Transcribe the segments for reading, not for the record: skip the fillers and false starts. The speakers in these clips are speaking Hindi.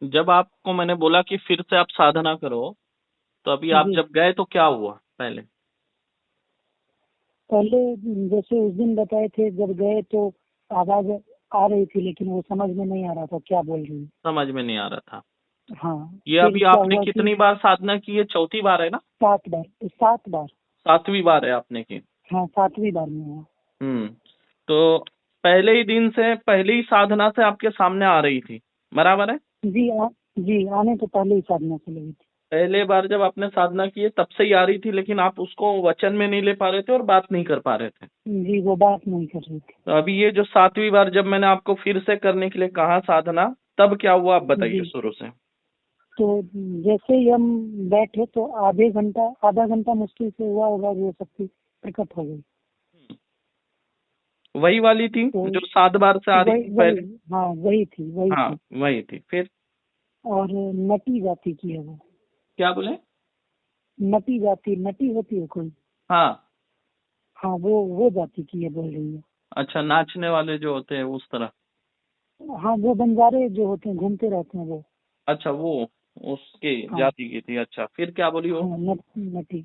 जब आपको मैंने बोला कि फिर से आप साधना करो, तो अभी आप जी। जब गए तो क्या हुआ पहले? पहले जैसे उस दिन बताए थे, जब गए तो आवाज आ रही थी, लेकिन वो समझ में नहीं आ रहा था क्या बोल रही है। समझ में नहीं आ रहा था। हाँ। ये फिर अभी क्या आपने हुआ कि कितनी बार साधना की है? चौथी बार है ना? 7 बार, 7 बार। 7वीं बार है आपने की। हाँ, 7वीं बार में हुआ। हम्म। तो पहले ही दिन से, पहली ही साधना से आपके सामने आ रही थी, बराबर है? जी जी, आने तो पहले ही साधना चली गई थी। पहले बार जब आपने साधना की है तब से ही आ रही थी, लेकिन आप उसको वचन में नहीं ले पा रहे थे और बात नहीं कर पा रहे थे। जी, वो बात नहीं कर रही थी। तो अभी ये जो 7वीं बार जब मैंने आपको फिर से करने के लिए कहा साधना, तब क्या हुआ आप बताइए जी। शुरू से। तो जैसे ही हम बैठे तो आधा घंटा मुश्किल से हुआ होगा, वो शक्ति प्रकट हो गई। वही वाली थी तो जो 7 बार से आ रही वही थी वही पहले? हाँ, वही थी, वही हाँ, थी। वही थी। फिर और नटी जाति की है वो। क्या बोले? नटी जाति, नटी होती है कोई। हाँ। हाँ, वो जाति की है बोल रही है। अच्छा, नाचने वाले जो होते हैं उस तरह? हाँ, वो बंजारे जो होते हैं, घूमते रहते हैं वो। अच्छा, वो उसकी हाँ। जाति की थी। अच्छा, फिर क्या बोली वो? हाँ, नटी।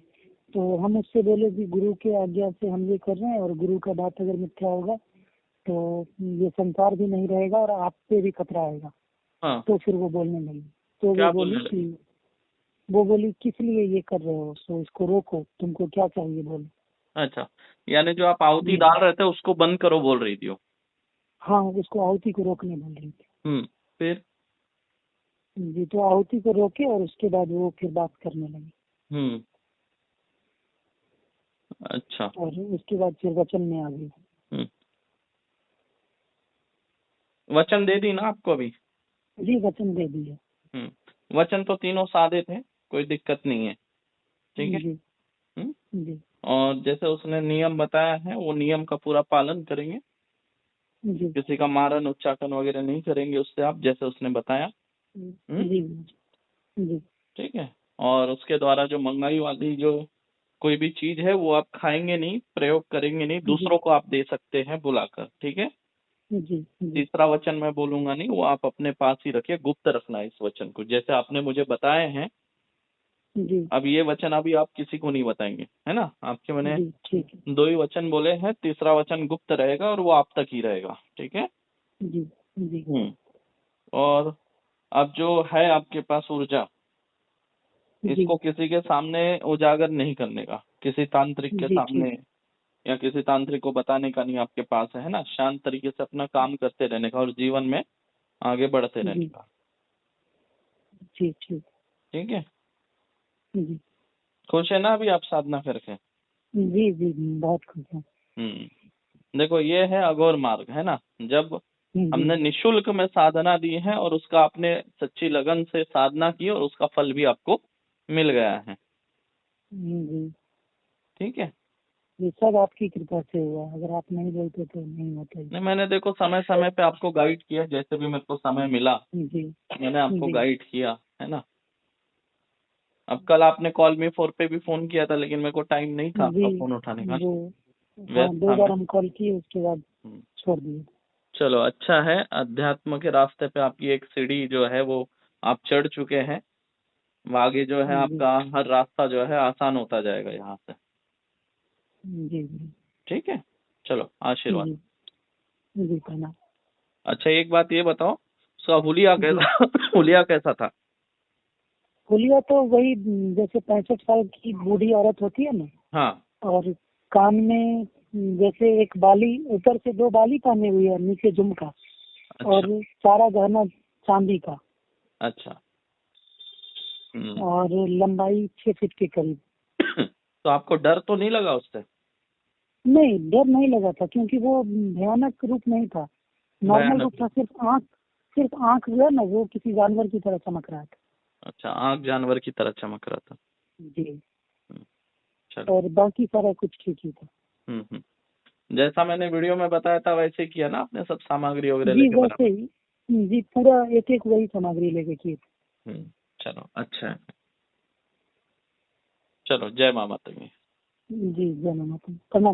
तो हम उससे बोले कि गुरु के आज्ञा से हम ये कर रहे हैं, और गुरु का बात अगर मिथ्या होगा तो ये संसार भी नहीं रहेगा और आप पे भी खतरा आएगा। हाँ। तो फिर वो बोलने लगी। तो क्या बोलने लगी? वो बोली किस लिए ये कर रहे हो, सो इसको रोको, तुमको क्या चाहिए बोलो। अच्छा, यानी जो आप आहुति जी। डाल रहे थे उसको बंद करो बोल रही थी वो? हाँ, उसको आहुति को रोकने बोल रही थी। फिर? जी, तो आहुति को रोके और उसके बाद वो फिर बात करने लगी। हम्म। अच्छा। और उसके बाद फिर वचन में आ गई। हम्म। वचन दे दी ना आपको अभी? जी, वचन दे दिया। वचन तो तीनों सादे थे, कोई दिक्कत नहीं है। ठीक है। जी। हम्म। जी। और जैसे उसने नियम बताया है वो नियम का पूरा पालन करेंगे। जी। किसी का मारन उच्चाटन वगैरह नहीं करेंगे उससे, आप जैसे उसने बताया। हम्म। जी। जी। ठीक है। और उसके द्वारा जो मंगाई वाली जो कोई भी चीज है वो आप खाएंगे नहीं, प्रयोग करेंगे नहीं, जी। दूसरों को आप दे सकते हैं बुलाकर। ठीक है। जी। जी। तीसरा वचन मैं बोलूंगा नहीं, वो आप अपने पास ही रखिए, गुप्त रखना है इस वचन को, जैसे आपने मुझे बताए हैं। जी। अब ये वचन अभी आप किसी को नहीं बताएंगे, है ना? आपके मैंने जी, ठीक है। 2 ही वचन बोले हैं, तीसरा वचन गुप्त रहेगा और वो आप तक ही रहेगा। ठीक है। जी। जी। और अब जो है आपके पास ऊर्जा, जी। इसको किसी के सामने उजागर नहीं करने का, किसी तांत्रिक के जी, सामने ठीक। या किसी तांत्रिक को बताने का नहीं आपके पास, है ना? शांत तरीके से अपना काम करते रहने का और जीवन में आगे बढ़ते रहने जी। का। जी, ठीक। ठीक है। जी। खुश है ना अभी आप साधना करके? जी। जी, बहुत खुश हूँ। देखो ये है अघोर मार्ग, है ना? जब जी। हमने निशुल्क में साधना दी है और उसका आपने सच्ची लगन से साधना की और उसका फल भी आपको मिल गया है। जी। ठीक है। ये सब आपकी कृपा से हुआ, अगर आप नहीं बोलते तो नहीं होता ही। नहीं, मैंने देखो समय समय पे आपको गाइड किया, जैसे भी मेरे को समय मिला जी। मैंने आपको जी। गाइड किया, है ना? अब कल आपने कॉल मी 4 पे भी फोन किया था, लेकिन मेरे को टाइम नहीं था जी। आपका फोन उठाने का, वो, हाँ, व्यस्त दो था बार मैं। हम कॉल किए, उसके बाद हम्म। छोड़ दिए। चलो अच्छा है, अध्यात्म के रास्ते पे आपकी एक सीढ़ी जो है वो आप चढ़ चुके हैं। अब आगे जो है जी। आपका हर रास्ता जो है आसान होता जाएगा यहाँ से। जी। जी। ठीक है। चलो, आशीर्वाद। जी। जी, प्रणाम। अच्छा, एक बात ये बताओ, उसका हुलिया जी। कैसा हुलिया कैसा था? हुलिया तो वही, जैसे 65 साल की बूढ़ी औरत होती है ना। हाँ। और कान में जैसे एक बाली, ऊपर से 2 बाली पहने हुई है, नीचे झुमका। अच्छा। और सारा गहना चांदी का। अच्छा। हम्म। और लंबाई 6 फीट के करीब। तो आपको डर तो नहीं लगा उससे? नहीं, डर नहीं लगा था, क्योंकि वो भयानक रूप नहीं था। नॉर्मल भयानक रूप था, रूप? सिर्फ आंख जो है ना, वो किसी जानवर की तरह चमक रहा था। अच्छा, आंख जानवर की तरह चमक रहा था। जी। हम्म, चलो। और बाकी सारा कुछ ठीक ही था। जैसा मैंने वीडियो में बताया था वैसे किया ना आपने, सब सामग्री वगैरह जी, लेके वैसे बराबर? ही। जी, पूरा एक एक वही सामग्री लेके किए थे। चलो अच्छा है। चलो, जय माता दी। जी, जय माता दी। प्रणाम।